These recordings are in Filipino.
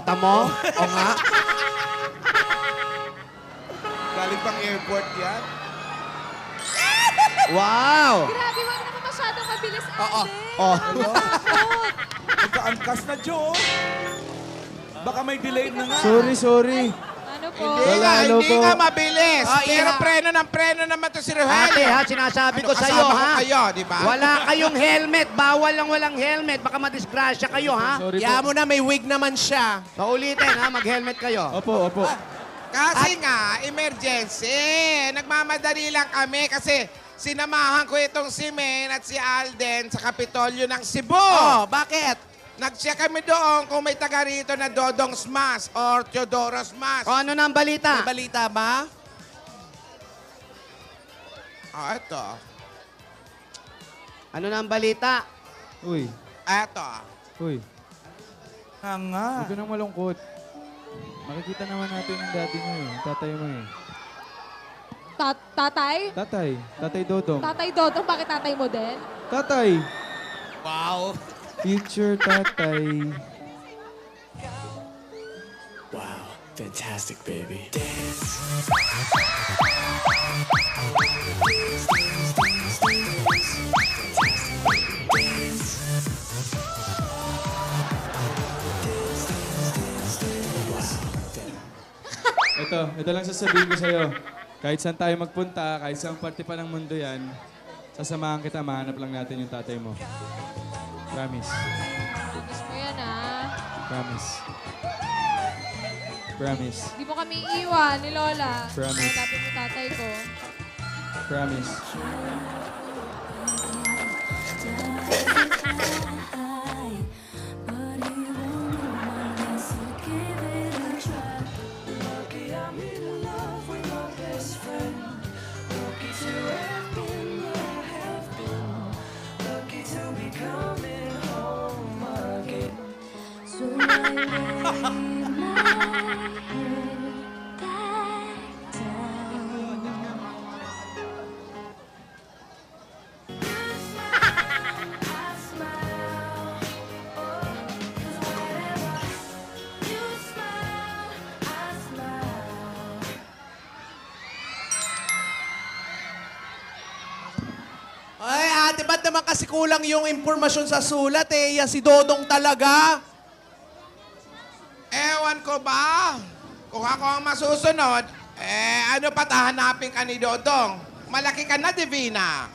mata mo? O nga? Galing pang airport yan. Wow! Grabe, wag naman masyadong mabilis, Oo. Alden. Oh. Nakakatakot. Magka-angkas na, Jo. Baka may delay na nga. Sorry. Ano po? Hindi nga mabilis. Ah, Pero iya. preno ng preno naman to si Ate Rogelio. ha, sinasabi ko sa'yo kasama ko ha. kayo, di ba? Wala kayong helmet. Bawal lang walang helmet. Baka madisgrasya kayo ha. Sorry Kaya po. mo na, may wig naman siya. Paulitin ha, mag-helmet kayo. Opo. Kasi nga, emergency. Nagmamadali lang kami kasi sinamahan ko itong si Men at si Alden sa Kapitolyo ng Cebu. Oh, bakit? Nag-check kami doon kung may taga rito na Dodong Smash or Teodoro Smash. O ano na ang balita? balita ba? Ito. Ano na ang balita? Uy. Ito. Nga. Huwag ka nang malungkot. Makikita naman natin ang daddy mo eh. Tatay mo eh. Tatay? Tatay Dodong. Tatay Dodong, bakit tatay mo din? Tatay! Wow. Future tatay. Wow, fantastic, baby. Ito lang sasabihin ko sa'yo. Kahit saan tayo magpunta, kahit saan parte pa ng mundo yan, sasamahan kita, mahanap lang natin yung tatay mo. Promise. Promise mo yan, ah. Promise. Promise. Di mo kami iiwan ni Lola. Promise. Hanapin mo tatay ko. Promise. So I lay my head back down. I smile, oh, 'cause whenever you smile, I smile. Ay, ate, ba't naman kasi kulang yung impormasyon sa sulat eh? Yan si Dodong talaga. Ewan ko ba? Kung ako ang masusunod, ano pa tahanapin ka ni Dodong? Malaki ka na, Divina.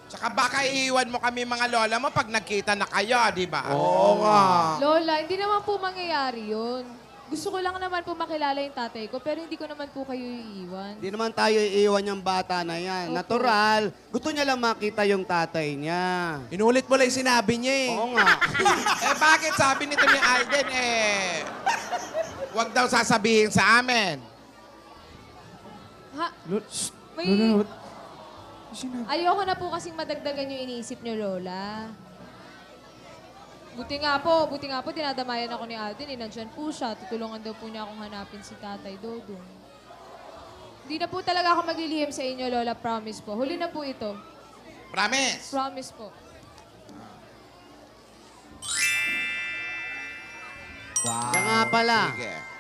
Tsaka baka iiwan mo kami mga lola mo pag nagkita na kayo, di ba? Oo nga. Lola, hindi naman po mangyayari yun. Gusto ko lang naman po makilala yung tatay ko, pero hindi ko naman po kayo iiwan. Hindi naman tayo iiwan yung bata na yan. Opo. Natural. Gusto niya lang makita yung tatay niya. Inulit mo lang yung sinabi niya eh. Oo nga. Bakit sabi nito ni Alden wag daw sasabihin sa amin. Ha? May... Lola, Ayoko na po kasing madagdagan yung iniisip niyo, Lola. Buti nga po, dinadamayan ako ni Alden. Nandyan po siya. Tutulungan daw po niya akong hanapin si Tatay Dodong. Hindi na po talaga ako maglilihim sa inyo, Lola. Promise po. Huli na po ito. Promise. Promise po. Siya nga pala. Sige.